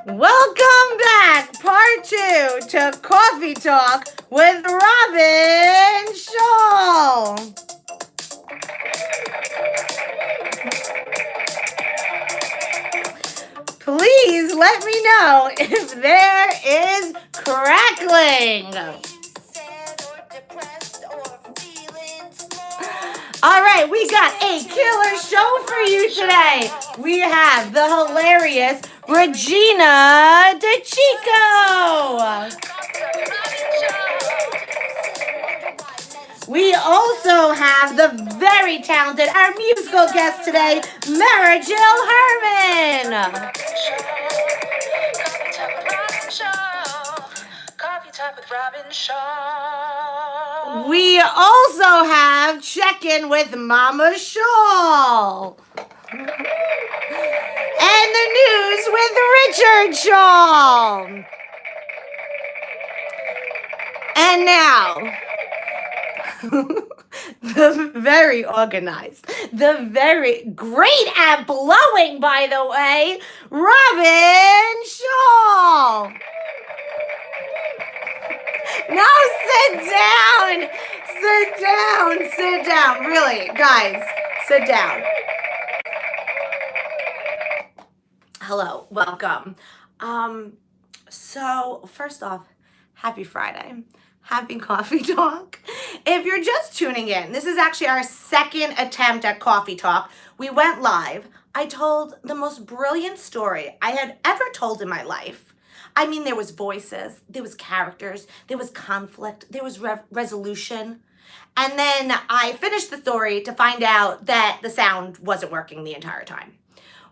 Welcome back, part 2 to Coffee Talk with Robyn Schall. Please let me know if there is crackling. All right, we got a killer show for you today. We have the hilarious Regina DeChico. We also have the very talented, our musical guest today, Mara Jill Herman. Coffee Talk with Robyn Schall. We also have Check-In with Mama Schall. And the news with Richard Schall. And now, the very organized, the very great at blowing, by the way, Robyn Schall. No, sit down. Sit down. Sit down. Really, guys, sit down. Hello, welcome. So first off, happy Friday. Happy Coffee Talk. If you're just tuning in, this is actually our second attempt at Coffee Talk. We went live. I told the most brilliant story I had ever told in my life. I mean, there was voices, there was characters, there was conflict, there was resolution. And then I finished the story to find out that the sound wasn't working the entire time.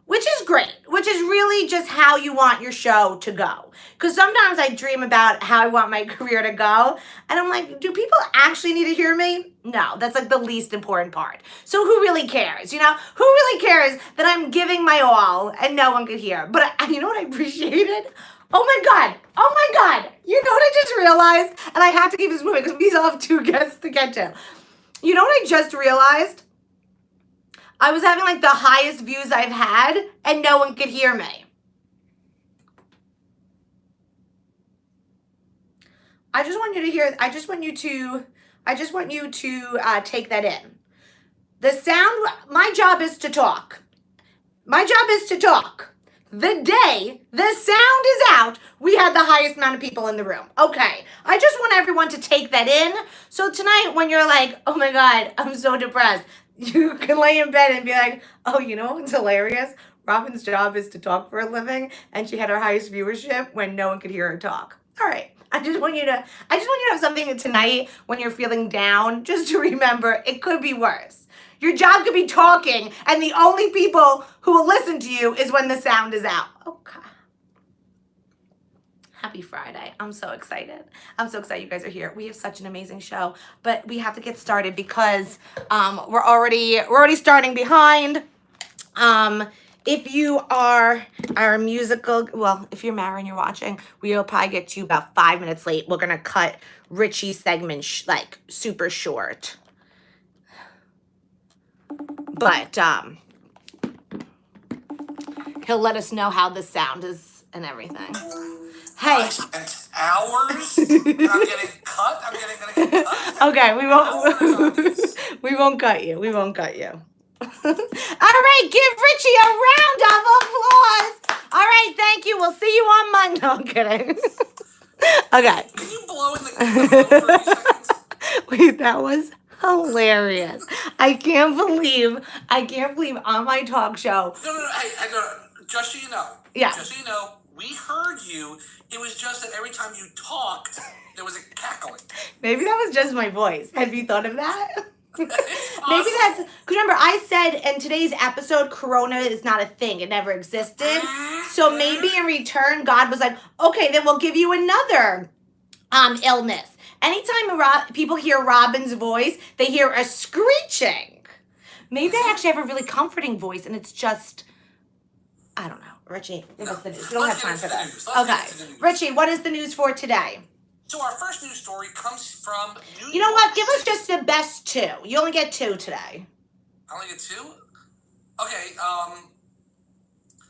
Which is great, which is really just how you want your show to go. Because sometimes I dream about how I want my career to go, and I'm like, do people actually need to hear me? No, that's like the least important part. So who really cares, you know? Who really cares that I'm giving my all and no one could hear? But you know what I appreciated? Oh my God, you know what I just realized? And I have to keep this moving because we still have 2 guests to get to. You know what I just realized? I was having like the highest views I've had and no one could hear me. I just want you to take that in. The sound, my job is to talk. The day the sound is out, we had the highest amount of people in the room. Okay, I just want everyone to take that in. So tonight when you're like, oh my God, I'm so depressed, you can lay in bed and be like, oh, you know what's hilarious? Robyn's job is to talk for a living, and she had her highest viewership when no one could hear her talk. All right. I just want you to have something tonight when you're feeling down, just to remember it could be worse. Your job could be talking, and the only people who will listen to you is when the sound is out. Okay. Happy Friday. I'm so excited. You guys are here. We have such an amazing show, but we have to get started because we're already starting behind. If you are our musical, well, if you're Mara and you're watching, we'll probably get to you about 5 minutes late. We're going to cut Richie's segment like super short. But he'll let us know how the sound is and everything. Hey. I spent hours. I'm getting cut. I'm gonna get cut. Okay, we won't cut you. All right, give Richie a round of applause. All right, thank you. We'll see you on Monday. No, I'm kidding. Okay. Can you blow in the phone for 30 seconds? Wait, that was hilarious. I can't believe on my talk show. No. Hey, just so you know. Yeah. Just so you know, we heard you. It was just that every time you talked, there was a cackling. Maybe that was just my voice. Have you thought of that? Maybe that's because remember I said in today's episode Corona is not a thing, it never existed. So maybe in return God was like, okay, then we'll give you another illness. Anytime people hear Robyn's voice, they hear a screeching. Maybe I actually have a really comforting voice and it's just, I don't know. Richie, give us the news. We don't have time for this. Okay. Richie, what is the news for today? So our first news story comes from New York. You know what? Give us just the best 2. You only get 2 today. I only get 2? Okay,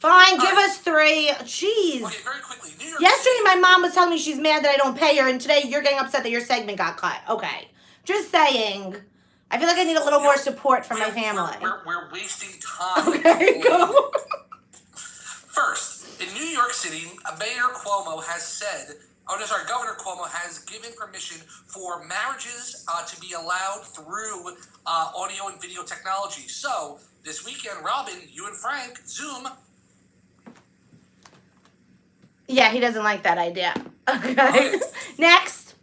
Fine, give us 3. Jeez. Okay, very quickly. New York Yesterday, City. my mom was telling me she's mad that I don't pay her, and today you're getting upset that your segment got cut. Okay. Just saying. I feel like I need a little more support from my family. We're wasting time. Okay, go. First, in New York City, Mayor Cuomo has said, Governor Cuomo has given permission for marriages to be allowed through audio and video technology. So, this weekend, Robyn, you and Frank, Zoom. Yeah, he doesn't like that idea. Okay. Okay. Next.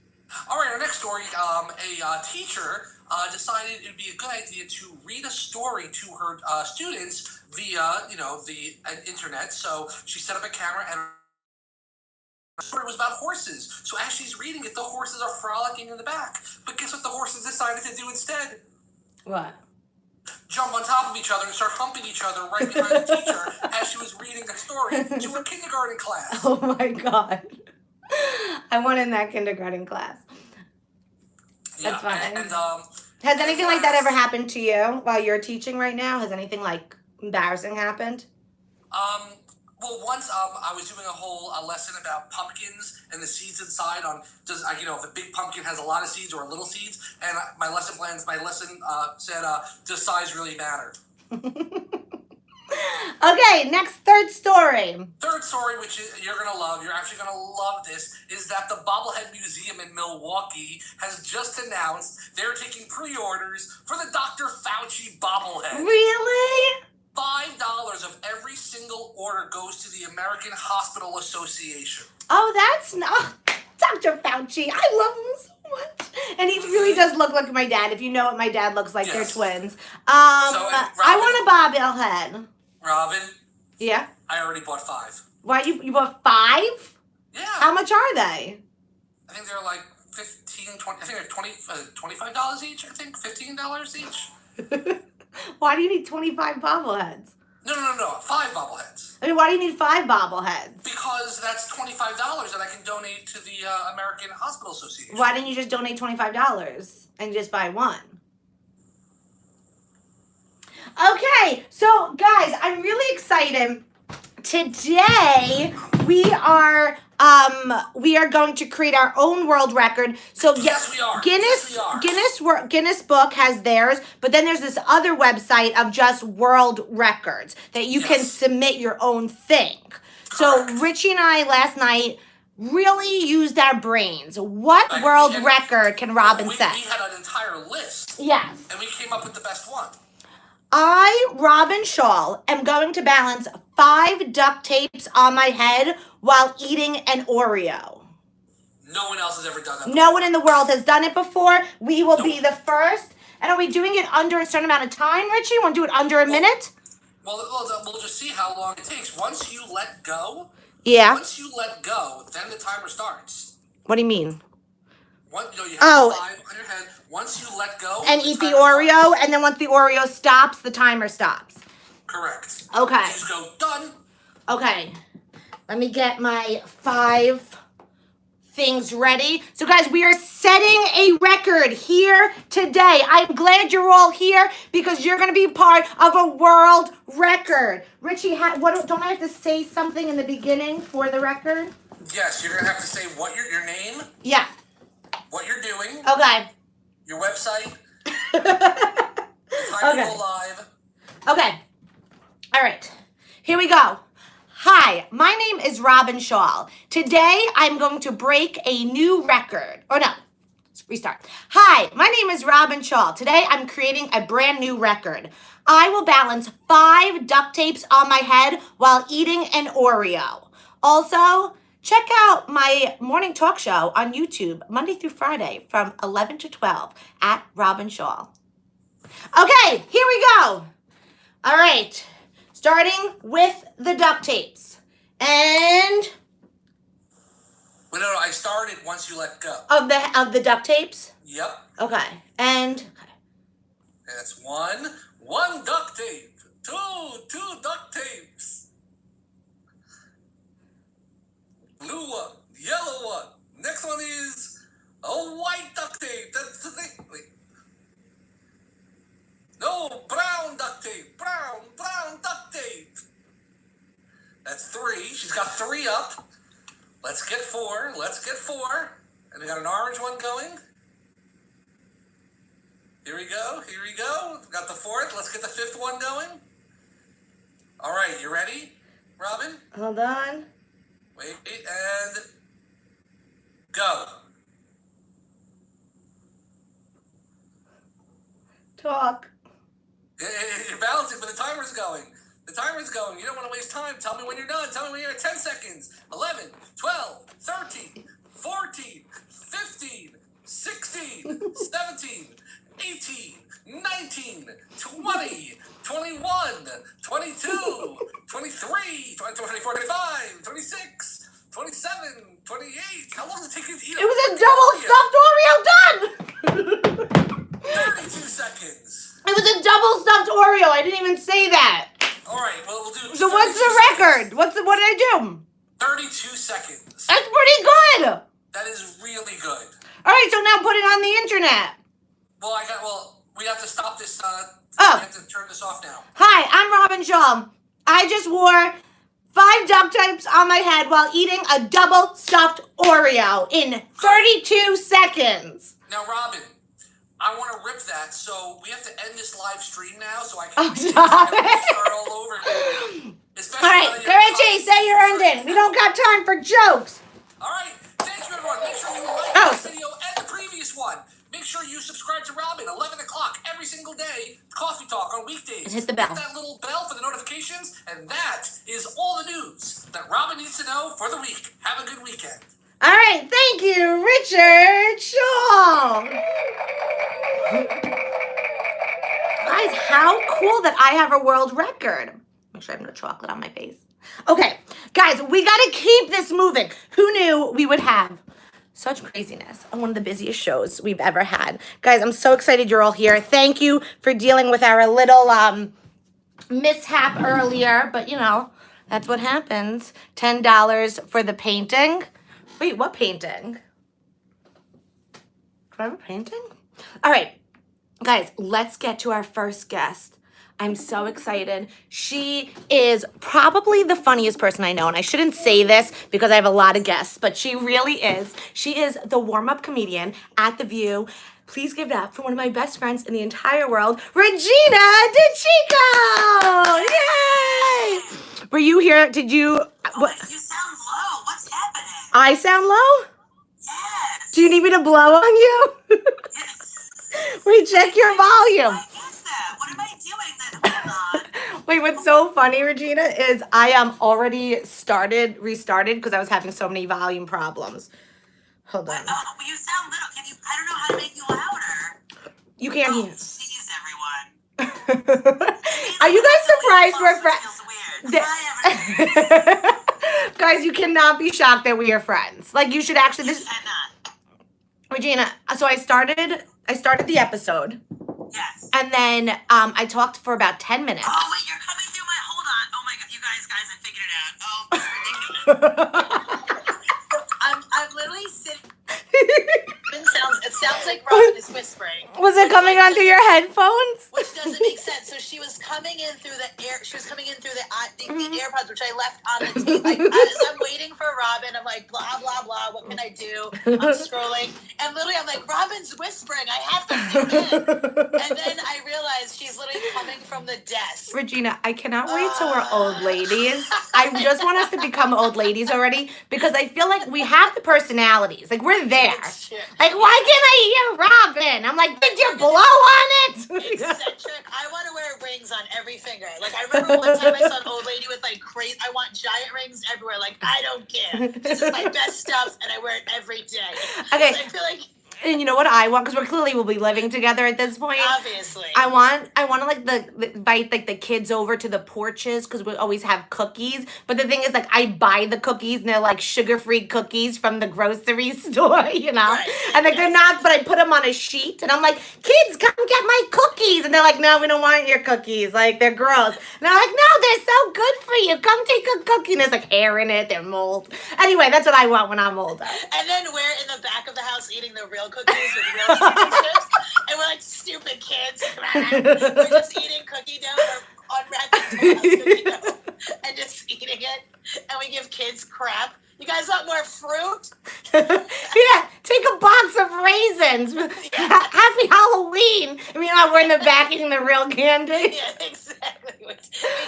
All right, our next story, a teacher decided it would be a good idea to read a story to her students via, the internet. So she set up a camera and the story was about horses. So as she's reading it, the horses are frolicking in the back. But guess what the horses decided to do instead? What? Jump on top of each other and start humping each other right behind the teacher as she was reading the story to her kindergarten class. Oh my God. I want in that kindergarten class. That's fine. And has anything like that ever happened to you while you're teaching right now? Has anything like embarrassing happened? Well, once I was doing a whole lesson about pumpkins and the seeds inside. If a big pumpkin has a lot of seeds or little seeds, and my lesson said, does size really matter? Okay, next third story. Third story, which you're gonna love. You're actually gonna love this. Is that the Bobblehead Museum in Milwaukee has just announced they're taking pre-orders for the Dr. Fauci bobblehead. Really? $5 of every single order goes to the American Hospital Association. Oh, that's not Dr. Fauci. I love him so much. And he really does look like my dad. If you know what my dad looks like, They're twins. I want a bobblehead. Robyn? Yeah? I already bought 5. Why, you bought 5? Yeah. How much are they? I think they're like 15, 20, I think they're $25 each, I think. $15 each. Why do you need 25 bobbleheads? No. 5 bobbleheads. I mean, why do you need 5 bobbleheads? Because that's $25 that I can donate to the American Hospital Association. Why didn't you just donate $25 and just buy 1? Okay, so guys, I'm really excited. Today we are going to create our own world record. So yes, we are. Guinness Book has theirs, but then there's this other website of just world records that you can submit your own thing. So Richie and I last night really used our brains. What world record can Robyn set? We had an entire list. Yes. And we came up with the best one. I, Robyn Schall, am going to balance 5 duct tapes on my head while eating an Oreo. No one else has ever done that before. No one in the world has done it before. We will be the first. And are we doing it under a certain amount of time, Richie? Want to do it under a minute? Well, we'll just see how long it takes. Once you let go, then the timer starts. What do you mean? You have 5 on your head. Once you let go, and eat the Oreo, starts. And then once the Oreo stops, the timer stops. Correct. Okay. You just go, done. Okay. Let me get my 5 things ready. So guys, we are setting a record here today. I'm glad you're all here because you're going to be part of a world record. Richie, don't I have to say something in the beginning for the record? Yes, you're going to have to say what your name. Yeah. What you're doing. Okay. Your website. The time to go live. Okay. All right. Here we go. Hi, my name is Robyn Schall. Today, I'm going to break a new record. Oh, no. Let's restart. Hi, my name is Robyn Schall. Today, I'm creating a brand new record. I will balance 5 duct tapes on my head while eating an Oreo. Also, check out my morning talk show on YouTube, Monday through Friday from 11 to 12 at Robyn Schall. Okay, here we go. All right, starting with the duct tapes. And... Well, no, I started once you let go. Of the duct tapes? Yep. Okay, and... That's 1 duct tape. 2 duct tapes. Blue one, yellow one. Next one is a white duct tape. That's the thing. Wait. No, brown duct tape. Brown duct tape. That's 3. She's got 3 up. Let's get 4. And we got an orange one going. Here we go. We got the 4th. Let's get the 5th one going. All right, you ready, Robyn? Hold on. Wait, and go. Talk. You're balancing, but the timer's going. You don't want to waste time. Tell me when you're done. Tell me when you're at 10 seconds. 11, 12, 13, 14, 15, 16, 17, 18, 19, 20, 21, 22, 23, 24, 25, 26, 27, 28. How long does it take you to eat It was a double stuffed Oreo done! 32 seconds. It was a double stuffed Oreo. I didn't even say that. All right, well, we'll do. So what's the record? What did I do? 32 seconds. That's pretty good. That is really good. All right, so now put it on the internet. Well, we have to stop this. Oh. We have to turn this off now. Hi, I'm Robyn Schall. I just wore 5 duct tapes on my head while eating a double stuffed Oreo in 32 seconds. Now, Robyn, I want to rip that, so we have to end this live stream now so I can stop it. start all over again. All right, Richie, say your ending. We don't got time for jokes. All right, thank you, everyone. Make sure you like this video and the previous one. Make sure you subscribe to Robyn, 11 o'clock every single day, Cawfee Talk on weekdays. And hit the bell. Hit that little bell for the notifications, and that is all the news that Robyn needs to know for the week. Have a good weekend. All right, thank you, Richard Schall. Guys, how cool that I have a world record. Make sure I have no chocolate on my face. Okay, guys, we got to keep this moving. Who knew we would have such craziness on one of the busiest shows we've ever had? Guys, I'm so excited you're all here. Thank you for dealing with our little mishap earlier, but you know, that's what happens. $10 for the painting. Wait, what painting? Do I have a painting? All right, guys, let's get to our first guest. I'm so excited. She is probably the funniest person I know, and I shouldn't say this because I have a lot of guests, but she really is. She is the warm-up comedian at The View. Please give it up for one of my best friends in the entire world, Regina DeChico! Yay! Were you here? Did you... What? You sound low. What's happening? I sound low? Yes. Do you need me to blow on you? Yes. Wait, check your volume. What is that? What am I doing then? Hold on. Wait, what's so funny, Regina, is I am already restarted because I was having so many volume problems. Hold on. Oh, well, you sound little. I don't know how to make you louder. You can't hear. Jeez, everyone. Are you guys surprised we're friends? Feels weird. Hi, everyone. Guys, you cannot be shocked that we are friends. Like, you should actually... You cannot. Regina, so I started the episode. Yes. And then I talked for about 10 minutes. Oh, wait, you're coming through my... Hold on. Oh, my God. You guys, I figured it out. Oh, this is ridiculous. I'm literally sitting... It sounds like Robyn is whispering. Was it coming onto your headphones? Which doesn't make sense. So she was coming in through the air. She was coming in through the AirPods, which I left on the tape. As I'm waiting for Robyn, I'm like, blah, blah, blah. What can I do? I'm scrolling. And literally, I'm like, Robyn's whispering. I have to zoom in. And then I realized she's literally coming from the desk. Regina, I cannot wait till we're old ladies. I just want us to become old ladies already because I feel like we have the personalities. Like, we're there. Like, why can't I hear Robyn? I'm like, did you blow on it? Eccentric. I want to wear rings on every finger. Like, I remember one time I saw an old lady with, like, crazy, I want giant rings everywhere. Like, I don't care. This is my best stuff, and I wear it every day. Okay. So I feel like... And you know what I want? Because we're clearly will be living together at this point. Obviously. I want to like invite like the kids over to the porches because we always have cookies. But the thing is, like, I buy the cookies and they're like sugar-free cookies from the grocery store, you know. Right. And like they're not, but I put them on a sheet and I'm like, kids, come get my cookies. And they're like, no, we don't want your cookies. Like, they're gross. And I'm like, no, they're so good for you. Come take a cookie. And there's like hair in it. They're mold. Anyway, that's what I want when I'm older. And then we're in the back of the house eating the real cookies with real cookie chips, and we're like stupid kids. We're just eating cookie dough or unwrapping cookie dough and just eating it. give kids crap. You guys want more fruit? Yeah, take a box of raisins. Happy Halloween. I mean, we're in the back eating the real candy. Yeah, exactly. We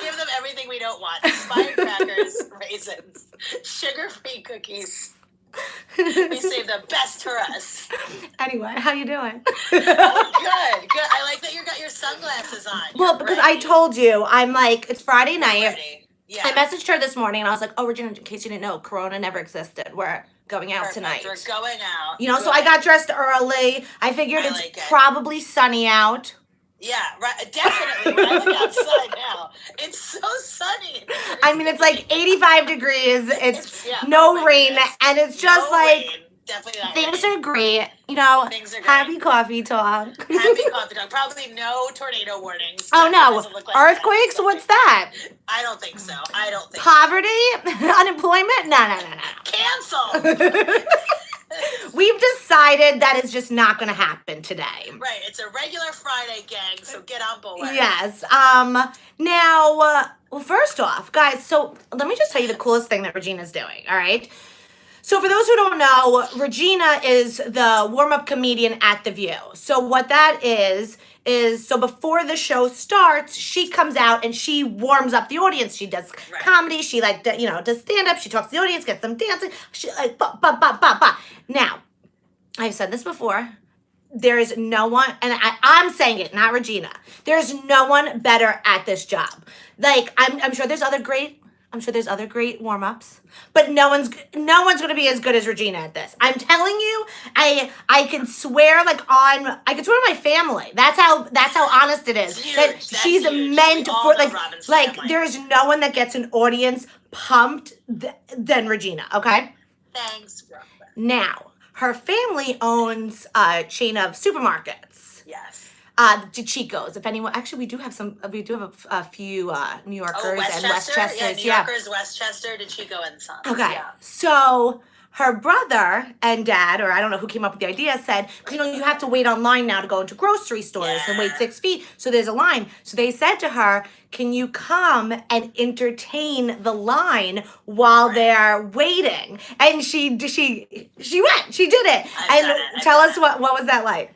give them everything we don't want. Expired crackers, raisins, sugar-free cookies. We save the best for us. Anyway, how you doing? Good. I like that you got your sunglasses on. Well, because I told you, I'm like, it's Friday night. Ready. Yeah. I messaged her this morning and I was like, oh, Regina, in case you didn't know, Corona never existed. We're going out tonight. We're going out. You know, so I got dressed early. I figured it's probably sunny out. Yeah, right. Definitely. When I look outside now, it's so sunny. I mean, it's like 85 degrees. It's no rain. And it's just like, definitely not things are great. You know, happy coffee talk. Happy coffee talk. Probably no tornado warnings. Oh, no. Earthquakes? What's that? I don't think so. Poverty? Unemployment? No. Cancel. We've decided that is just not going to happen today. Right. It's a regular Friday, gang, so get on board. Yes. Now, well, first off, guys, so let me just tell you the coolest thing that Regina's doing, all right? So for those who don't know, Regina is the warm-up comedian at The View. So what that is so before the show starts, she comes out and she warms up the audience. She does comedy. She does stand-up. She talks to the audience, gets them dancing. She like, ba, ba, ba, ba, ba. Now, I've said this before. There is no one, and I'm saying it, not Regina. There's no one better at this job. Like, I'm sure there's other great warm-ups, but no one's going to be as good as Regina at this. I'm telling you, I can swear I can swear on my family. That's how honest it is. That she's meant for there's no one that gets an audience pumped than Regina, okay? Thanks, Robyn. Now, her family owns a chain of supermarkets. Yes. To Chico's. If anyone, actually, we do have a few New Yorkers and Westchesters. Westchesters. New Yorkers, Westchester, to Chico and Sons. Okay, yeah. So her brother and dad, or I don't know who came up with the idea, said, because you have to wait online now to go into grocery stores and wait 6 feet, so there's a line. So they said to her, can you come and entertain the line while they're waiting? And she went, she did it. Tell us what was that like?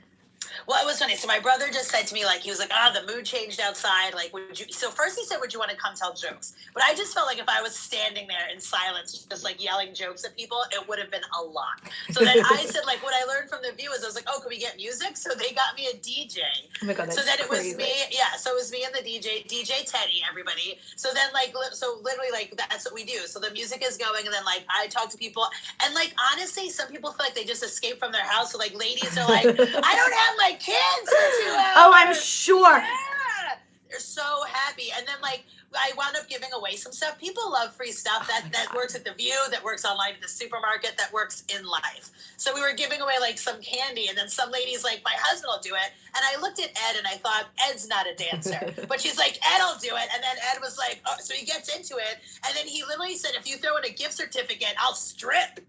Well, it was funny. So my brother just said to me, he was like, the mood changed outside. Like, would you? So first he said, would you want to come tell jokes? But I just felt like if I was standing there in silence, just yelling jokes at people, it would have been a lot. So then I said, what I learned from the View is I was like, oh, can we get music? So they got me a DJ. Oh my God, that's so then crazy. It was me. Yeah. So it was me and the DJ Teddy, everybody. So then so literally that's what we do. So the music is going and then I talk to people and honestly, some people feel like they just escaped from their house. So ladies are like, I don't have my kids for 2 hours. Oh, I'm sure. Yeah. They're so happy. And then I wound up giving away some stuff. People love free stuff that works at The View, that works online at the supermarket, that works in life. So we were giving away some candy, and then some ladies my husband will do it. And I looked at Ed and I thought, Ed's not a dancer. But she's like, Ed'll do it. And then Ed was like, oh, so he gets into it. And then he literally said, if you throw in a gift certificate, I'll strip.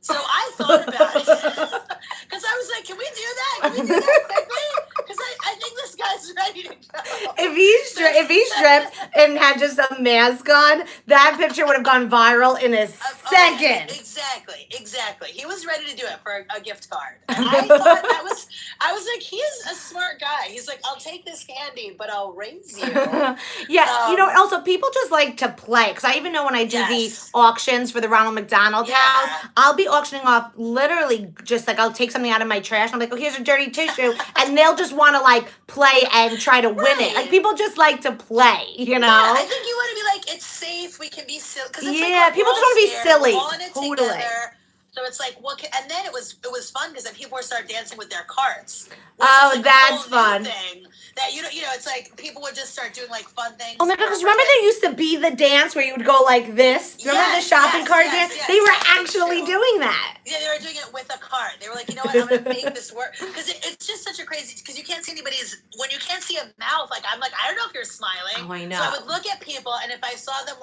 So I thought about it because I was like, can we do that? Can we do that quickly? Because I think this guy's ready to go. If he stripped and had just a mask on, that picture would have gone viral in a second. Exactly. He was ready to do it for a gift card. And I thought I was like, he's a smart guy. He's like, I'll take this candy, but I'll raise you. Yeah, also people just like to play. Because I even know when I do the auctions for the Ronald McDonald House, I'll be auctioning off literally just I'll take something out of my trash and I'm like, oh, here's a dirty tissue. And they'll just want to play and try to win it. People just like to play, you know? Yeah, I think you want to be it's safe. We can be silly. People just want to be silly. We're all in it together. So it's and then it was fun because then people would start dancing with their cards. Oh, that's fun. Thing that it's people would just start doing fun things. Oh my God! Because remember there used to be the dance where you would go like this. Remember the shopping cart dance? Yes, they were actually doing that. Yeah, they were doing it with a card. They were like, you know what? I'm gonna make this work because it's just such a crazy because you can't see when you can't see a mouth. I'm like, I don't know if you're smiling. Oh, I know. So I would look at people and if I saw them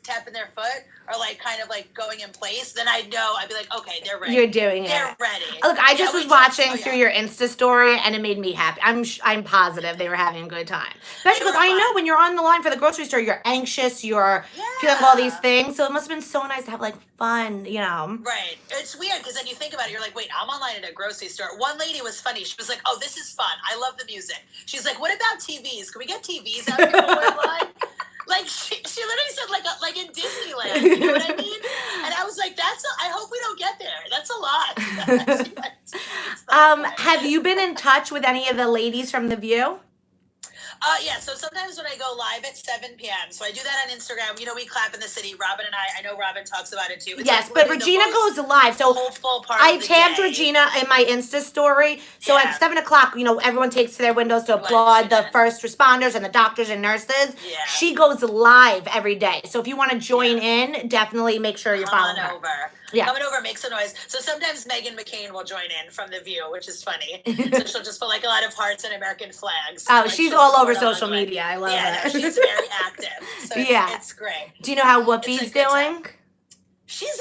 tapping their foot or kind of going in place, then I'd know. I'd be like, okay, they're ready. You're doing They're it. ready. Look, I just was watching Oh, through your Insta story, and it made me happy. I'm positive they were having a good time. Especially because I know when you're on the line for the grocery store, you're anxious, you're feeling all these things. So it must have been so nice to have like fun, you know. Right. It's weird because then you think about it, you're like, wait, I'm online at a grocery store. One lady was funny. She was like, oh, this is fun. I love the music. She's like, what about TVs? Can we get TVs out here online? Like she literally said like in Disneyland, you know what I mean? And I was like, I hope we don't get there. That's a lot. Have you been in touch with any of the ladies from The View? Yeah, so sometimes when I go live at 7 p.m., so I do that on Instagram. You know, we clap in the city. Robyn and I know Robyn talks about it too. It's yes, like but Regina goes live. So hopeful part I of the tagged day. Regina in my Insta story. So at 7 o'clock, you know, everyone takes to their windows to applaud the first responders and the doctors and nurses. Yeah. She goes live every day. So if you want to join in, definitely make sure you're following her. Over. Yeah. Coming over, make some noise. So sometimes Meghan McCain will join in from The View, which is funny. So she'll just put like a lot of hearts and American flags. Oh, like, she's all over social media. I love her. it. She's very active. So it's great. Do you know how Whoopi's doing? She's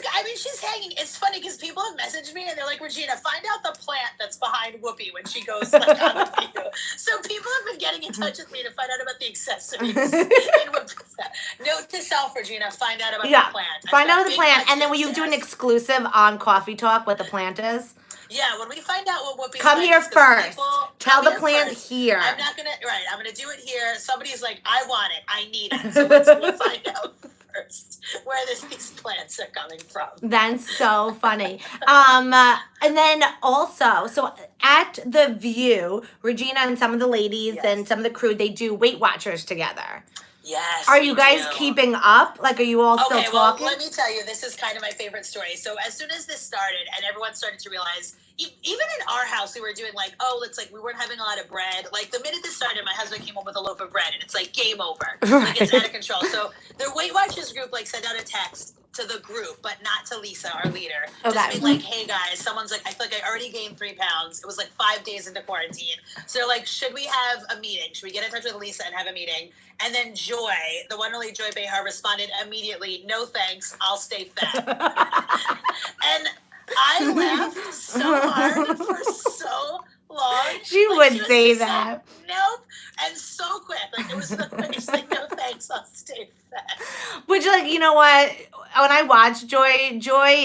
hanging. It's funny because people have messaged me and they're like, Regina, find out the plant that's behind Whoopi when she goes like on The View. So people have been getting in touch with me to find out about the accessories in Whoopi's. Note to self, Regina, find out about the plant. Find out about the plant, and then will you do an exclusive on Cawfee Talk what the plant is? Yeah, when we find out what Whoopi's come here first. Tell the plant first. here. I'm gonna do it here. Somebody's like, I want it, I need it. So we'll find out first where these plants are coming from. That's so funny. And then also, so at The View, Regina and some of the ladies and some of the crew, they do Weight Watchers together. Yes. Are you guys keeping up? Like, are you all still talking? Well, let me tell you, this is kind of my favorite story. So as soon as this started and everyone started to realize, even in our house, we were doing like, we weren't having a lot of bread. Like the minute this started, my husband came home with a loaf of bread and it's like game over. Like it's out of control. So the Weight Watchers group like sent out a text to the group, but not to Lisa, our leader. Just being like, hey guys, someone's like, I feel like I already gained 3 pounds. It was like 5 days into quarantine. So they're like, should we have a meeting? Should we get in touch with Lisa and have a meeting? And then Joy, the one and only Joy Behar, responded immediately, no thanks, I'll stay fat. And I laughed so hard for so long. She would say that. Nope. And so quick. Like, it was so quick. She's like, no thanks, I'll stay fat. Which, like, you know what? When I watch Joy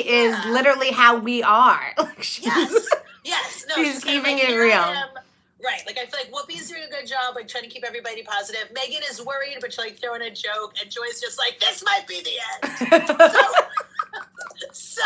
is literally how we are. Like, yes. No, she's keeping like, it real. Right. Like, I feel like Whoopi's doing a good job, like, trying to keep everybody positive. Meghan is worried, but she's, like, throwing a joke. And Joy's just like, this might be the end. So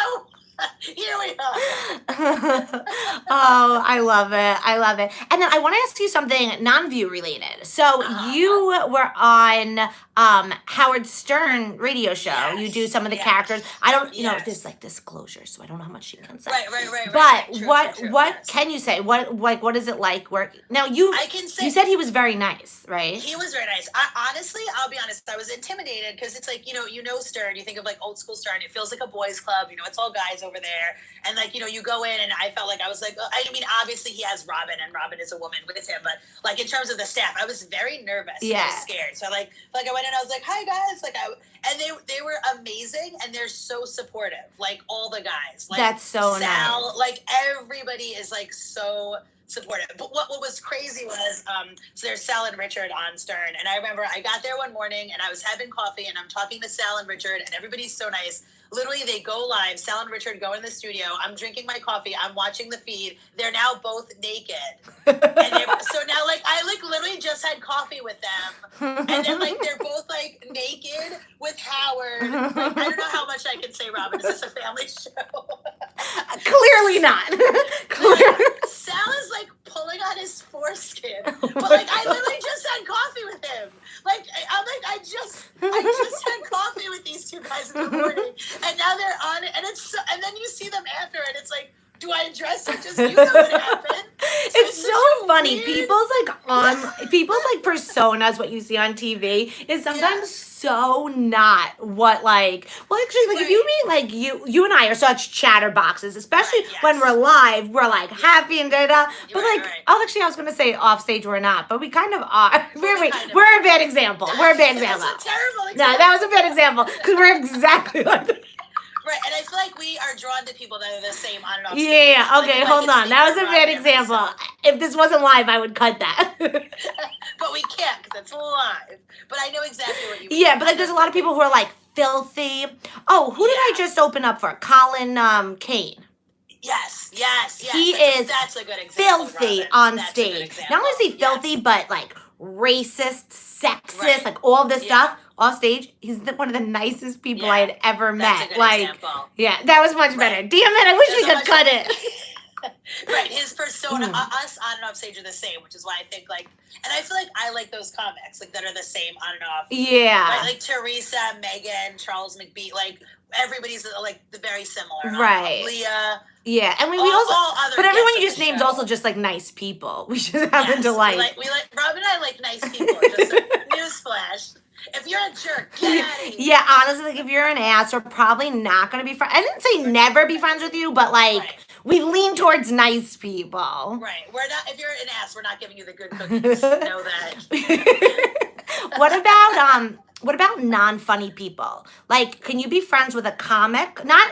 here we are. Oh, I love it. And then I want to ask you something non-View related. So you were on Howard Stern radio show. Yes. You do some of the characters. I don't, you know, there's like disclosure, so I don't know how much she can say. Right. But True, what can you say? What is it like work? Now you said he was very nice, right? He was very nice. Honestly, I'll be honest, I was intimidated because it's like, you know Stern, you think of like old school Stern, it feels like a boys club, you know, it's all guys over there. And like, you know, you go in and I felt like I was like, I mean, obviously he has Robyn and Robyn is a woman with him, but like in terms of the staff, I was very nervous. Yeah. I was scared. So I went in, I was like, hi guys. And they were amazing and they're so supportive. Like all the guys. Like that's so Sal, nice. Like everybody is like so supportive. But what was crazy was, so there's Sal and Richard on Stern. And I remember I got there one morning and I was having coffee and I'm talking to Sal and Richard and everybody's so nice. Literally, they go live. Sal and Richard go in the studio. I'm drinking my coffee. I'm watching the feed. They're now both naked. So now, like, I like literally just had coffee with them, and then like they're both like naked with Howard. Like, I don't know how much I can say, Robyn. Is this a family show? Clearly not. Like, Sal is like pulling on his foreskin, but like I literally just had coffee with him. Like I'm like I just had coffee with these two guys in the morning. And now they're on it, and and then you see them after, and it's like, do I address it? Just you know what happened. It's so funny. People's like personas, what you see on TV, is sometimes so not what like. Well, actually, like if you mean like you and I are such chatterboxes, especially when we're live, we're like happy and da da. But actually, I was gonna say off stage we're not, but we kind of are. We're a bad example. We're a bad example. That's a terrible example. No, that was a bad example because we're exactly like that. Right, and I feel like we are drawn to people that are the same on and off stage. Yeah, Like, okay, if I hold could on. speak That for was a Robyn bad and example. myself. If this wasn't live, I would cut that. But we can't because it's live. But I know exactly what you mean. Yeah, but like there's a lot of people who are like filthy. Oh, who did I Yeah. just open up for? Colin Kane. Yes. He is That's a good example. Filthy Robyn. on That's a good stage. example. Not only is he filthy, Yes. but like racist, sexist, Right. like all of this Yeah. stuff off stage. He's one of the nicest people Yeah. I had ever That's met. a good Like, example. yeah, that was much better. Right. Damn it! I wish we There's a could cut it. Right, his persona, Mm. us on and off stage are the same, which is why I think like, and I feel like I like those comics like that are the same on and off. Yeah. Right, like Teresa, Megan, Charles McBee, like everybody's like very similar. Right. Leah. Yeah, and we all also, other but everyone guests you of just the named show. also just like nice people. We just happen to Yes, like. we like Robyn and I like nice people. Just a newsflash. If you're a jerk, get out of here. Yeah, honestly, like if you're an ass, we're probably not gonna be friends. I didn't say never be friends with you, but like Right. we lean towards nice people. Right. We're not. If you're an ass, we're not giving you the good cookies. Know that. What about non-funny people? Like, can you be friends with a comic? Not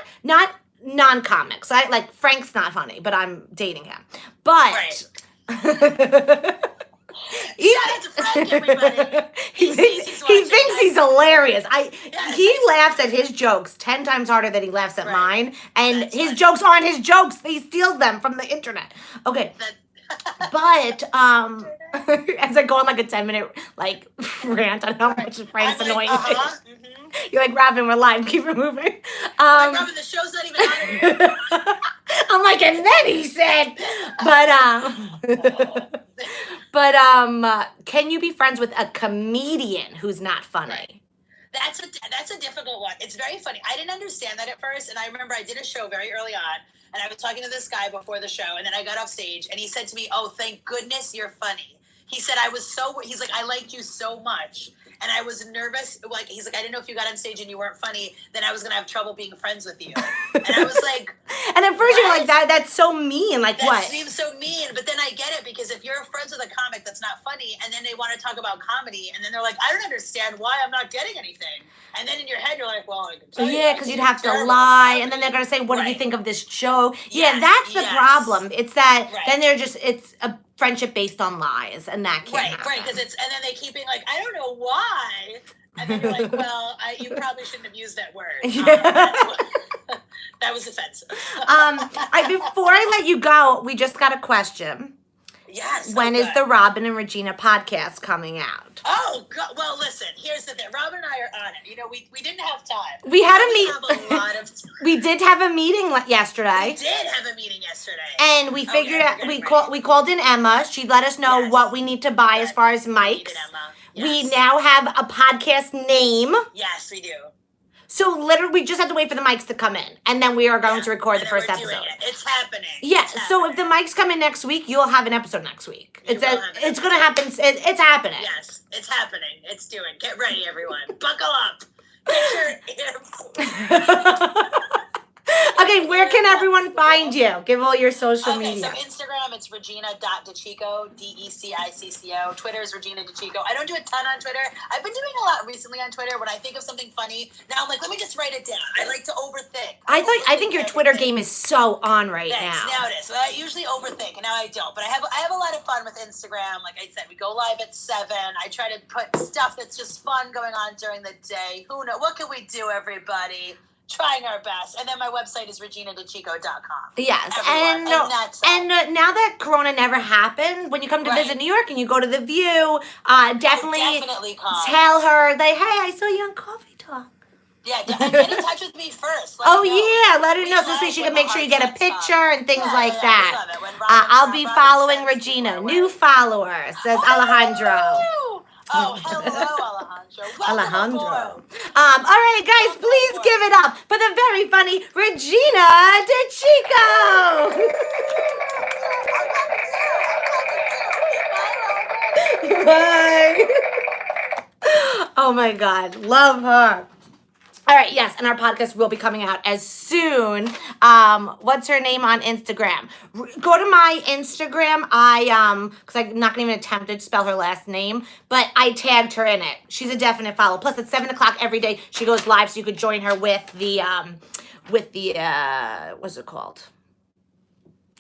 non-comics. I like Frank's not funny, but I'm dating him. But Shout out to Frank, everybody. he thinks he's hilarious. Yes. He laughs at his jokes 10 times harder than he laughs at Right. mine, and That's his funny. jokes aren't his jokes. He steals them from the internet. Okay. But as I go on like a 10-minute like rant on how much Frank's I'm like, annoying me. You're like, Robyn, we're live. Keep it moving. Like, Robyn, the show's not even on anymore. I'm like, and then he said, but can you be friends with a comedian who's not funny? Right. That's a difficult one. It's very funny. I didn't understand that at first, and I remember I did a show very early on, and I was talking to this guy before the show, and then I got off stage, and he said to me, "Oh, thank goodness you're funny." He said, he's like, I liked you so much. And I was nervous. Like, he's like, I didn't know if you got on stage and you weren't funny, then I was going to have trouble being friends with you. And I was like, and at first you're like, that's so mean. Like, that what? seems so mean. But then I get it, because if you're friends with a comic that's not funny, and then they want to talk about comedy, and then they're like, I don't understand why I'm not getting anything. And then in your head, you're like, well, I can tell you. Yeah, because you'd have to terrible lie, comedy. and then they're gonna say, "What did you Right. think of this show?" Yes, Yeah, that's the yes. problem. It's that Right. then it's a friendship based on lies, and that can't happen. Right, because and then they keep being like, I don't know why. And then you're like, well, you probably shouldn't have used that word. That was offensive. Before I let you go, we just got a question. Yes. When is the Robyn and Regina podcast coming out? Oh, God. Well, listen, here's the thing. Robyn and I are on it. You know, we didn't have time. We had a We have a lot of time. We did have a meeting yesterday. We did have a meeting yesterday. And we figured Okay, out we're we getting called in Emma. She let us know Yes. what we need to buy as far as We mics. needed Emma. We Yes. now have a podcast name. Yes, we do. So literally we just have to wait for the mics to come in. And then we are going to record And the then first we're doing episode. it. It's happening. Yeah, It's so if happening. the mics come in next week, you'll have an episode next week. You will have an It's going to happen. It's happening. Yes, it's happening. It's doing. Get ready, everyone. Buckle up. Get your Okay, where can everyone find you? Give all your social Okay, media. so Instagram, it's Regina.DeCicco, DECICCO. Twitter is Regina DeCicco. I don't do a ton on Twitter. I've been doing a lot recently on Twitter. When I think of something funny, now I'm like, let me just write it down. I like to overthink. I think your Twitter everything. game is so on right Thanks. now. Now it is. Well, I usually overthink, and now I don't. But I have a lot of fun with Instagram. Like I said, we go live at 7. I try to put stuff that's just fun going on during the day. Who knows? What can we do, everybody? Trying our best. And then my website is reginadechico.com. Yes, Everyone. and that's now that Corona never happened, when you come to Right. visit New York and you go to the View, definitely come. tell her that, hey, I saw you on Coffee Talk. Yeah, and get in touch with me first. Let Oh me know. yeah, let her We know so love she when can the make sure you heart get a sets picture up. and things Yeah, like yeah, that. we love it. When I'll be Robyn following sends people Regina, our new way. follower, says Alejandro. Woo! Oh, hello, Alejandro. Welcome Alejandro. aboard. All right, guys, please give it up for the very funny Regina DeCicco. Bye. Oh my God, love her. All right, yes, and our podcast will be coming out as soon. What's her name on Instagram? Go to my Instagram. Because I'm not gonna even attempt to spell her last name, but I tagged her in it. She's a definite follow. Plus, at 7 o'clock every day, she goes live, so you could join her with the with the what's it called?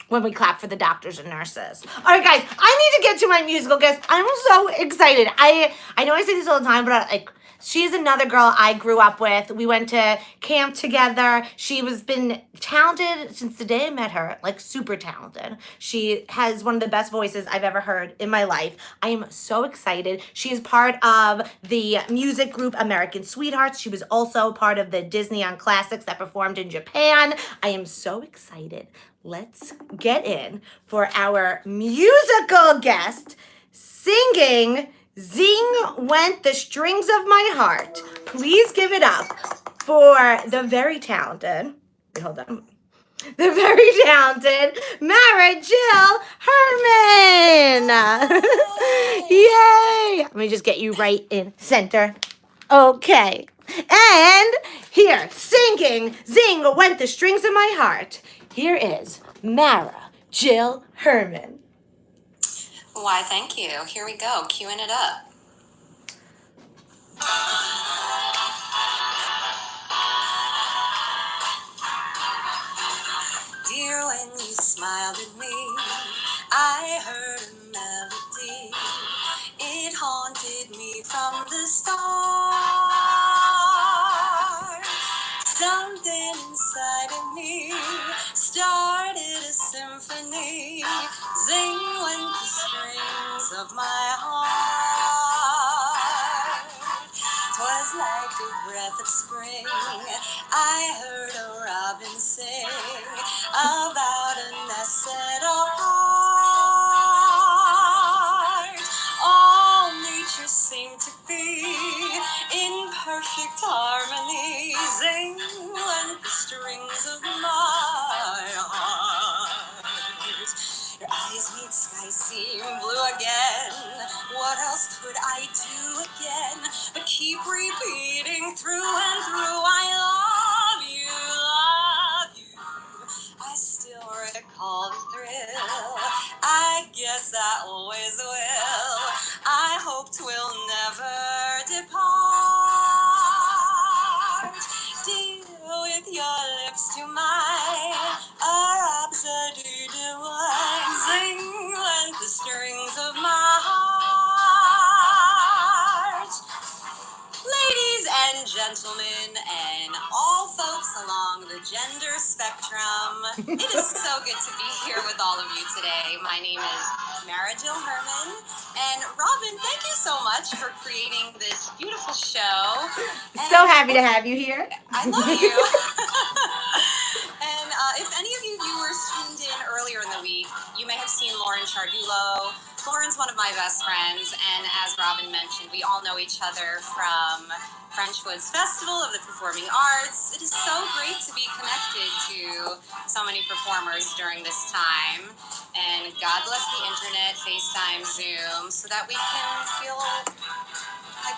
When we clap for the doctors and nurses. All right, guys, I need to get to my musical guest. I'm so excited. I know I say this all the time, but she's another girl I grew up with. We went to camp together. She was been talented since the day I met her, like super talented. She has one of the best voices I've ever heard in my life. I am so excited. She is part of the music group American Sweethearts. She was also part of the Disney on Classics that performed in Japan. I am so excited. Let's get in for our musical guest singing Zing Went the Strings of My Heart. Please give it up for the very talented, hold on, the very talented Mara Jill Herman. Yay! Let me just get you right in center. Okay. And here, singing Zing Went the Strings of My Heart, here is Mara Jill Herman. Why, thank you. Here we go, queuing it up. Dear, when you smiled at me, I heard a melody. It haunted me from the start. Something inside of me started a symphony. Zing went the strings of my heart. 'Twas like a breath of spring. I heard a robin sing about a nest set apart. All nature seemed to be in perfect harmony. Zing went the strings of my heart. Your eyes made sky seem blue again. What else could I do again but keep repeating through and through? I love you, love you. I still recall the thrill. I guess I always will. I hope 'twill never depart. Deal with your lips to mine, a rhapsody divine. Zing went the strings of my heart. Ladies and gentlemen, and all folks along the gender spectrum, it is so good to be here with all of you today. My name is Mara Jill Herman, and Robyn, thank you so much for creating this beautiful show. So happy to have you here. I love you. And if any of you viewers tuned in earlier in the week, you may have seen Lauren Chardulo. Lauren's one of my best friends, and as Robyn mentioned, we all know each other from Frenchwood's Festival of the Performing Arts. It is so great to be connected to so many performers during this time. And God bless the internet, FaceTime, Zoom, so that we can feel like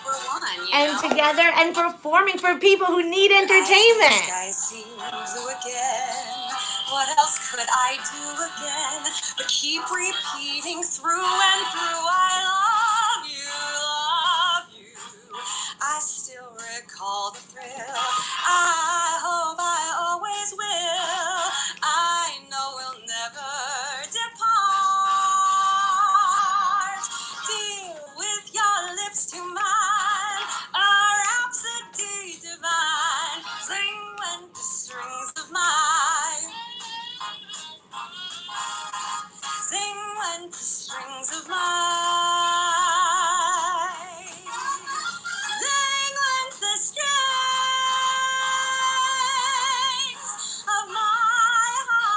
we're one, you And know? together and performing for people who need entertainment. Sky seemed blue again. What else could I do again but keep repeating through and through? I love you, love you. I still recall the thrill. I hope I always will. I know we'll never depart. Deal with your lips to mine, a rhapsody divine. Zing went the strings of mine. Zing went the strings of mine. Zing went the strings of my heart.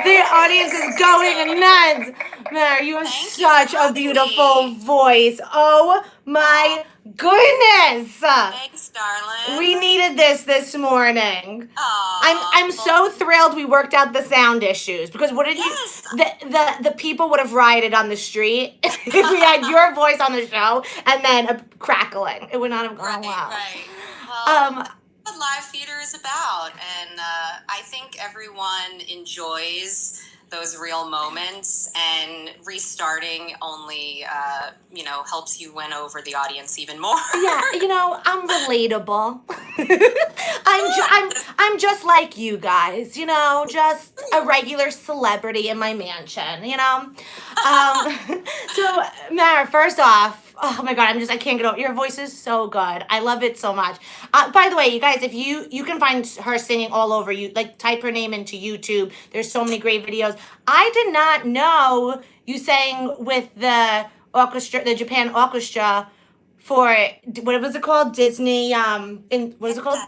The audience is going nuts. Mara, you have such a beautiful voice. Oh my goodness. Thanks, darling. We needed this morning. Aw. I'm so thrilled we worked out the sound issues because what did Yes. you the people would have rioted on the street if we had your voice on the show and then a crackling. It would not have gone well. Right. Well, Um good live theater is about. And I think everyone enjoys those real moments, and restarting only, helps you win over the audience even more. Yeah, I'm relatable. I'm just like you guys, just a regular celebrity in my mansion. So Mara, first off, oh my God, I can't get over. Your voice is so good. I love it so much. By the way, you guys, if you can find her singing all over, you like type her name into YouTube. There's so many great videos. I did not know you sang with the orchestra, the Japan orchestra, for what was it called? Disney. What is it called?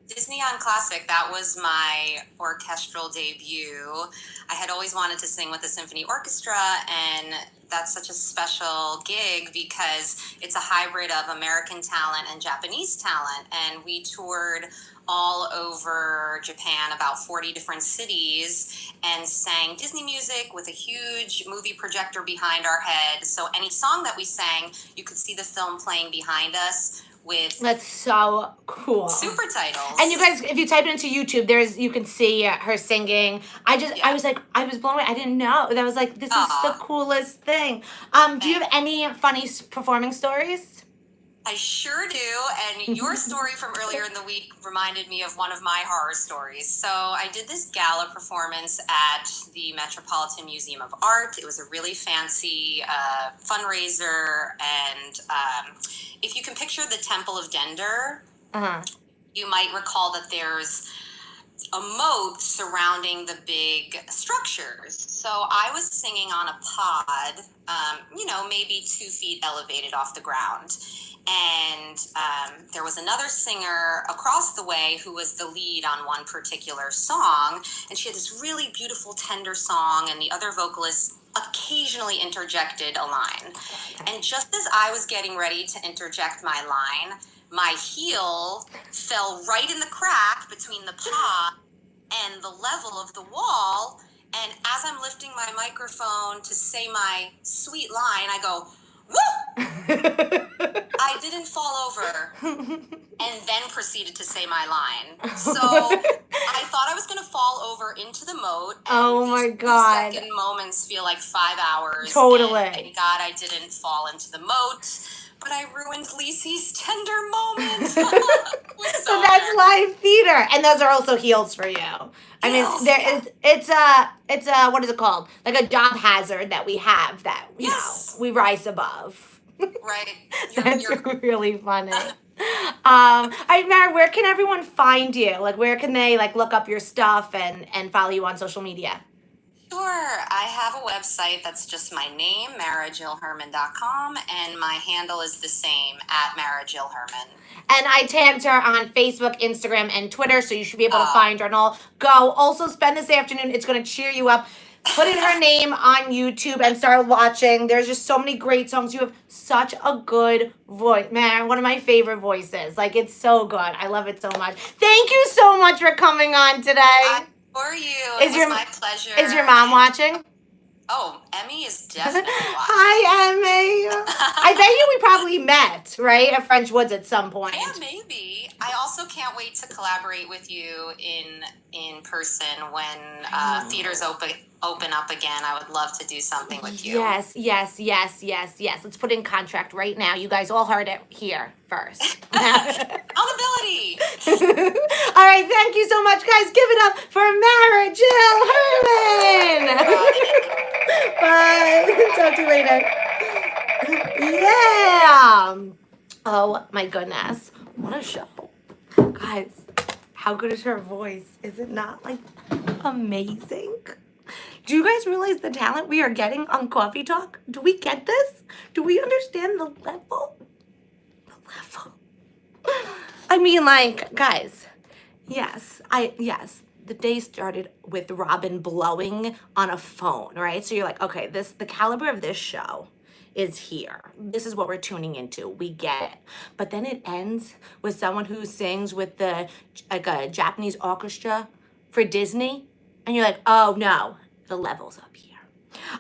Disney on Classic. That was my orchestral debut. I had always wanted to sing with the symphony orchestra, and that's such a special gig because it's a hybrid of American talent and Japanese talent. And we toured all over Japan, about 40 different cities, and sang Disney music with a huge movie projector behind our head. So any song that we sang, you could see the film playing behind us with That's so cool. super titles. And you guys, if you type it into YouTube, you can see her singing. I was blown away. I didn't know. That was like, this is the coolest thing. Do you have any funny performing stories? I sure do, and your story from earlier in the week reminded me of one of my horror stories. So I did this gala performance at the Metropolitan Museum of Art. It was a really fancy fundraiser, and if you can picture the Temple of Dender, you might recall that there's a moat surrounding the big structures. So I was singing on a pod, maybe 2 feet elevated off the ground. And there was another singer across the way who was the lead on one particular song. And she had this really beautiful, tender song, and the other vocalists occasionally interjected a line. And just as I was getting ready to interject my line, my heel fell right in the crack between the pod and the level of the wall. And as I'm lifting my microphone to say my sweet line, I go, woo! I didn't fall over and then proceeded to say my line. So I thought I was going to fall over into the moat. And oh my God. 2-second moments feel like 5 hours. Totally. And thank God I didn't fall into the moat. But I ruined Lisi's tender moment. So that's live theater, and those are also heels for you. I mean, it's a what is it called? Like a job hazard that we have that we rise above. Right. That's really funny. Mara, where can everyone find you? Like, where can they look up your stuff and follow you on social media? Sure. I have a website that's just my name, marajillherman.com, and my handle is the same, @marajillherman. And I tagged her on Facebook, Instagram, and Twitter, so you should be able to find her and all. Go. Also, spend this afternoon. It's going to cheer you up. Put in her name on YouTube and start watching. There's just so many great songs. You have such a good voice. Man, one of my favorite voices. It's so good. I love it so much. Thank you so much for coming on today. For you. It was my pleasure. Is your mom watching? Oh, Emmy is definitely watching. Hi, Emmy. I bet you we probably met, right, at French Woods at some point. Yeah, maybe. I also can't wait to collaborate with you in person when theaters open up again. I would love to do something with you. Yes. Let's put in contract right now. You guys all heard it here first. Accountability. All right, thank you so much, guys. Give it up for Mara Jill Herman. Bye. Talk to you later. Yeah. Oh my goodness. What a show. Guys, how good is her voice? Is it not amazing? Do you guys realize the talent we are getting on Cawfee Talk? Do we get this? Do we understand the level? The level. I mean, guys, yes, the day started with Robyn blowing on a phone, right? So you're like, okay, the caliber of this show is here. This is what we're tuning into. We get it. But then it ends with someone who sings with a Japanese orchestra for Disney, and you're like, oh no, the level's up here.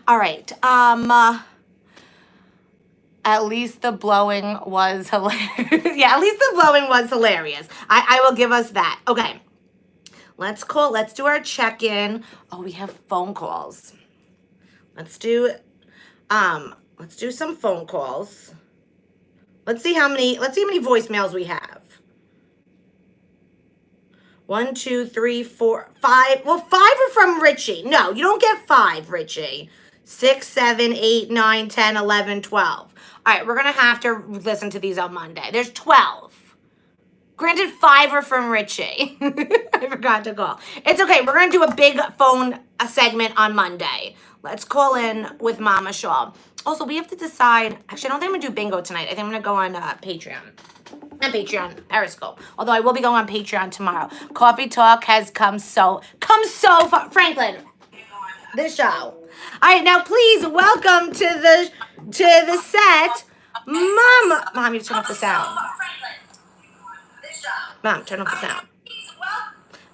All right. At least the blowing was hilarious. Yeah, at least the blowing was hilarious. I will give us that. Okay. Let's do our check-in. Oh, we have phone calls. Let's do some phone calls. Let's see how many voicemails we have. 1, 2, 3, 4, 5. Well, 5 are from Richie. No, you don't get 5, Richie. 6, 7, 8, 9, 10, 11, 12. All right, we're going to have to listen to these on Monday. There's 12. Granted, 5 are from Richie. I forgot to call. It's okay. We're going to do a big phone segment on Monday. Let's call in with Mama Schall. Also, we have to decide. Actually, I don't think I'm going to do bingo tonight. I think I'm going to go on Patreon. Not Patreon, Periscope. Although I will be going on Patreon tomorrow. Coffee Talk has come so far. Franklin, the show. All right, now please welcome to the set, Mom. Mom, you turn off the sound. Mom, turn off the sound.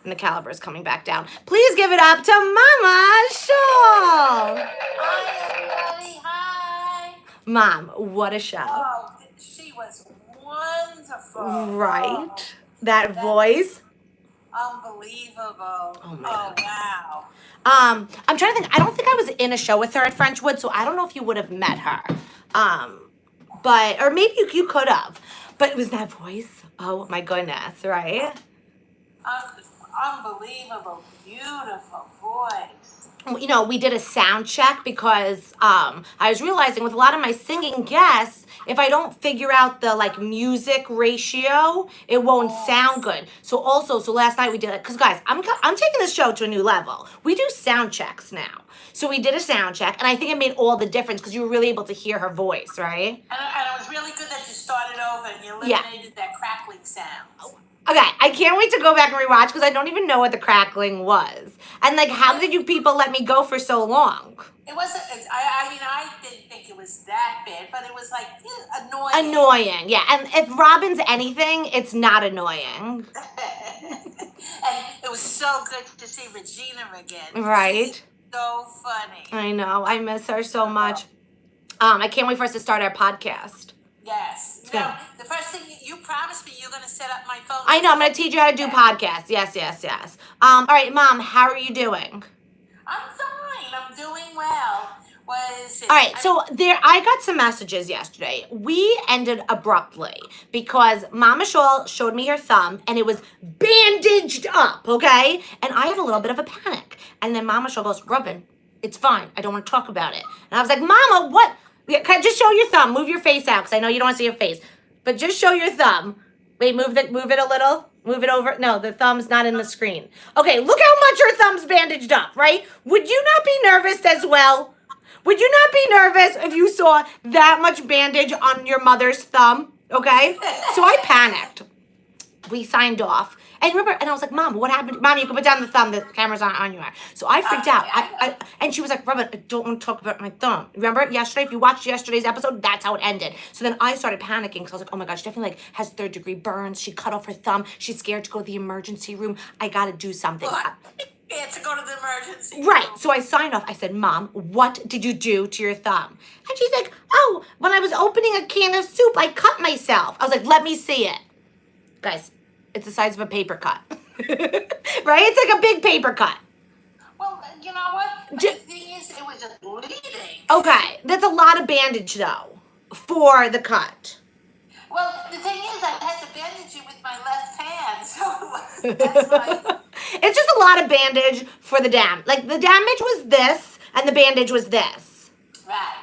And the caliber is coming back down. Please give it up to Mama Schall. Hi, everybody. Hi. Mom, what a show. Oh, she was wonderful. Right? That voice. Unbelievable. Oh, my God. Wow. I'm trying to think. I don't think I was in a show with her at Frenchwood, so I don't know if you would have met her. Or maybe you could have. But it was that voice. Oh my goodness, right? Unbelievable, beautiful voice. You know, we did a sound check because I was realizing with a lot of my singing guests, if I don't figure out the music ratio, it won't sound good. So last night we did it because guys, I'm taking this show to a new level. We do sound checks now. So we did a sound check, and I think it made all the difference because you were really able to hear her voice, right? And it was really good that you started over and you eliminated that crackling sound. Okay, I can't wait to go back and rewatch because I don't even know what the crackling was. And how did you people let me go for so long? It wasn't, I didn't think it was that bad, but it was annoying. Annoying, yeah. And if Robyn's anything, it's not annoying. And it was so good to see Regina again. Right. She's so funny. I know. I miss her so much. I can't wait for us to start our podcast. Yes. Yeah. The first thing you promised me, you're going to set up my phone. I know. I'm going to teach you how to do podcasts. Yes. All right, Mom, how are you doing? I'm fine. I'm doing well. All right, so I got some messages yesterday. We ended abruptly because Mama Schall showed me her thumb and it was bandaged up, okay? And I had a little bit of a panic. And then Mama Schall goes, Robyn, it's fine. I don't want to talk about it. And I was like, Mama, what? Just show your thumb. Move your face out because I know you don't want to see your face. But just show your thumb. Wait, move it a little. Move it over. No, the thumb's not in the screen. Okay, look how much her thumb's bandaged up, right? Would you not be nervous as well? Would you not be nervous if you saw that much bandage on your mother's thumb? Okay? So I panicked. We signed off. And remember, and I was like, Mom, what happened? Mom, you can put down the thumb. The camera's not on you. So I freaked out. And she was like, Robyn, I don't want to talk about my thumb. Remember yesterday? If you watched yesterday's episode, that's how it ended. So then I started panicking because I was like, oh my gosh, she definitely has 3rd-degree burns. She cut off her thumb. She's scared to go to the emergency room. I got to do something. To go to the emergency room. Right. So I signed off. I said, Mom, what did you do to your thumb? And she's like, oh, when I was opening a can of soup, I cut myself. I was like, let me see it. Guys, it's the size of a paper cut. Right? It's like a big paper cut. Well, you know what? The thing is, it was just bleeding. Okay. That's a lot of bandage, though, for the cut. Well, the thing is, I had to bandage it with my left hand, so that's why. It's just a lot of bandage for the damage. The damage was this, and the bandage was this. Right.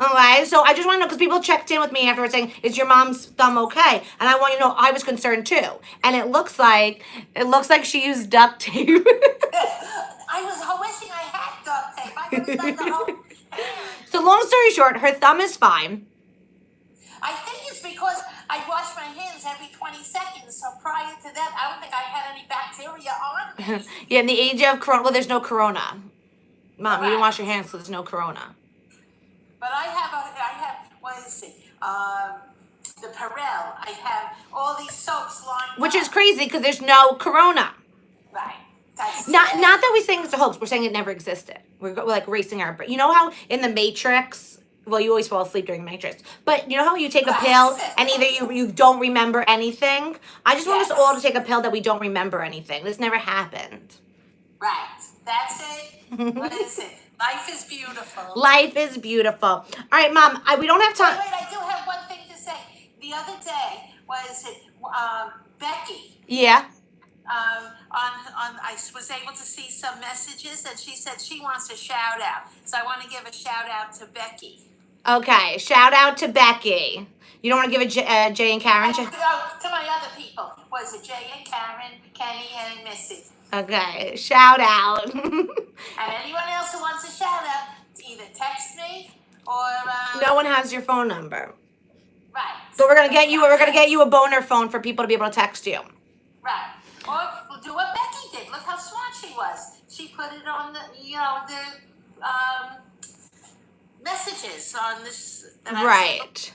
Okay, so I just want to know, because people checked in with me afterwards saying, is your mom's thumb okay? And I want you to know I was concerned too. And it looks like she used duct tape. I was wishing I had duct tape. I would have done the whole hand. So long story short, her thumb is fine. I think it's because I wash my hands every 20 seconds. So prior to that, I don't think I had any bacteria on me. Yeah, in the age of corona, well, there's no corona. Mom, you didn't wash your hands, so there's no corona. But I have, what is it? The Perel. I have all these soaps lined Which up. is crazy because there's no corona. Right. Not that we're saying it's a hoax. We're saying it never existed. We're racing our brain. You know how in the Matrix, well, you always fall asleep during the night shifts. But you know how you take a pill and either you don't remember anything? I just want us all to take a pill that we don't remember anything. This never happened. Right. That's it. What is it? Life is beautiful. Life is beautiful. All right, Mom, we don't have time. Wait, I do have one thing to say. The other day was it Becky. Yeah. I was able to see some messages, and she said she wants a shout out. So I want to give a shout out to Becky. Okay, shout out to Becky. You don't want to give a Jay and Karen? To my other people. Was it Jay and Karen, Kenny, and Missy? Okay, shout out. And anyone else who wants a shout out, either text me or No one has your phone number. right. So we're gonna get you a boner phone for people to be able to text you. Right. Or we'll do what Becky did. Look how smart she was. She put it on the messages on this. Right.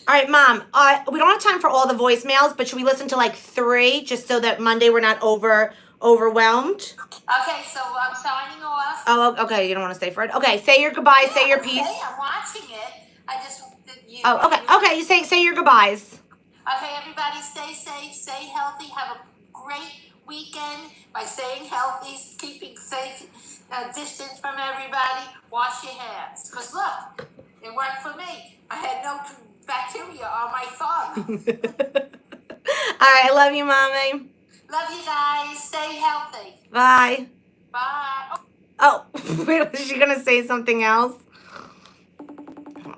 All right, Mom. We don't have time for all the voicemails, but should we listen to like 3 just so that Monday we're not overwhelmed? Okay, so I'm signing off. Oh, okay. You don't want to stay for it. Okay, say your goodbyes. Say your piece. Okay, I'm watching it. I just. Oh, okay. Okay, you say your goodbyes. Okay, everybody, stay safe, stay healthy, have a great weekend by staying healthy, keeping safe distance from everybody. Wash your hands. Because look, it worked for me. I had no bacteria on my thumb. All right, I love you, Mommy. Love you guys. Stay healthy. Bye. Bye. Oh, wait, was she gonna say something else?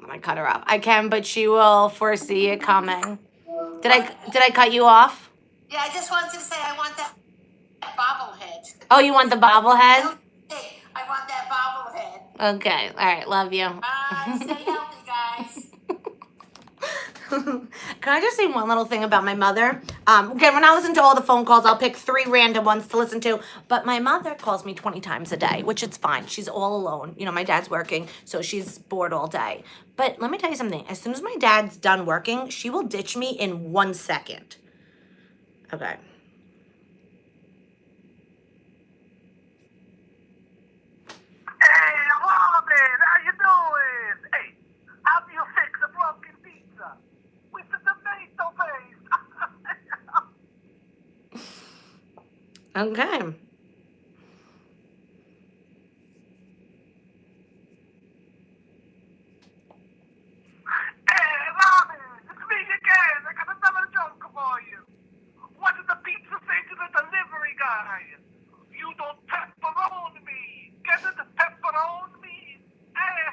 I cut her off. I can, but she will foresee it coming. Did I cut you off? Yeah, I just wanted to say I want that bobblehead. Oh, you want the bobblehead? Hey, I want that bobblehead. Okay. All right. Love you. Bye. Stay healthy, guys. Can I just say one little thing about my mother? Again, when I listen to all the phone calls, I'll pick 3 random ones to listen to. But my mother calls me 20 times a day, which it's fine. She's all alone. You know, my dad's working, so she's bored all day. But let me tell you something. As soon as my dad's done working, she will ditch me in 1 second. Okay. Hey, Robyn, how you doing? Hey, how do you fix a broken pizza? With the tomato paste. Okay. Hey, Robyn, it's me again. I got another joke for you. What did the pizza say to the delivery guy? You don't pepperoni me. Get it? Pepperoni me. Hey.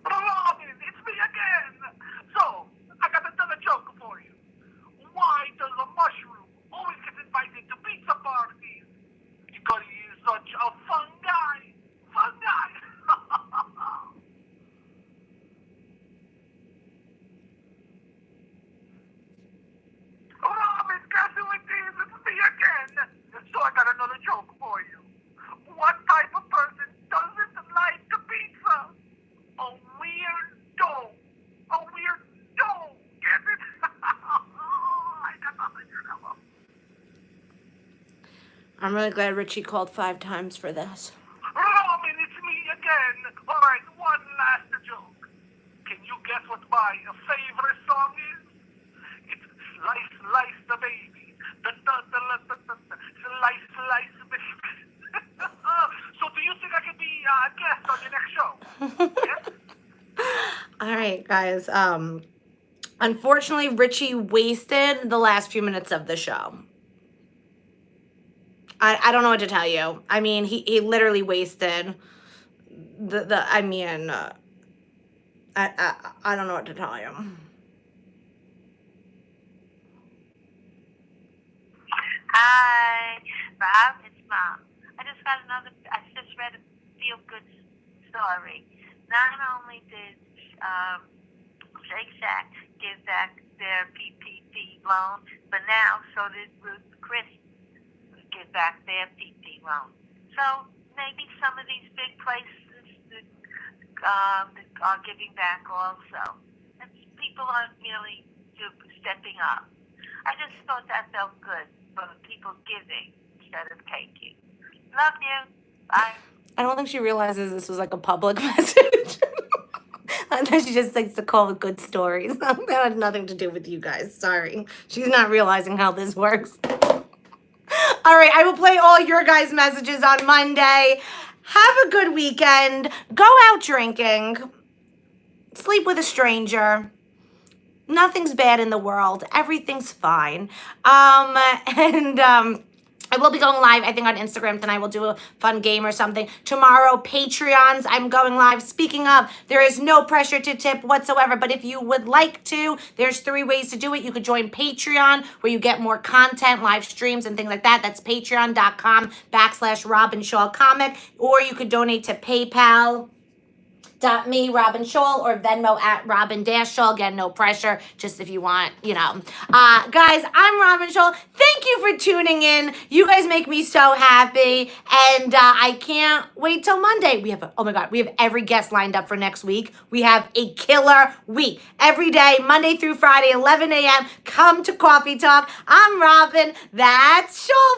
Robyn, it's me again. So, I got another joke for you. Why does a mushroom always get invited to pizza parties? Because he's such a fun guy. Fun guy. Robyn, guess who it is? It's me again. So I got another joke for you. What type of person doesn't like a pizza? A weirdo. A weirdo. Get it? I got nothing to know. I'm really glad Richie called 5 times for this. Robyn, it's me again. All right, one last joke. Can you guess what my favorite song is? It's Slice, Slice the Baby. Slice, Slice the Baby. So do you think I could be a guest on your next show? Yes? All right, guys. Unfortunately, Richie wasted the last few minutes of the show. I don't know what to tell you. I mean, he literally wasted I mean, I don't know what to tell you. Hi, Rob, it's Mom. I just read a feel-good story. Not only did Shake Shack give back their PPP loan, but now so did Ruth Chris give back their PP loan. So maybe some of these big places that are giving back also. And people aren't really stepping up. I just thought that felt good for people giving instead of taking. Love you. Bye. I don't think she realizes this was like a public message. I think she just likes to call it good stories. That had nothing to do with you guys. Sorry. She's not realizing how this works. All right, I will play all your guys' messages on Monday. Have a good weekend. Go out drinking. Sleep with a stranger. Nothing's bad in the world. Everything's fine. I will be going live, I think, on Instagram tonight. We'll do a fun game or something. Tomorrow, Patreons, I'm going live. Speaking of, there is no pressure to tip whatsoever, but if you would like to, there's 3 ways to do it. You could join Patreon, where you get more content, live streams, and things like that. That's patreon.com/Robyn Schall Comic. Or you could donate to PayPal. .me, Robyn Schall, or Venmo at Robyn-Schall. Again, no pressure, just if you want, you know. Guys, I'm Robyn Schall. Thank you for tuning in. You guys make me so happy, and I can't wait till Monday. We have, oh my God, we have every guest lined up for next week. We have a killer week. Every day, Monday through Friday, 11 a.m., come to Cawfee Talk. I'm Robyn. That's Schall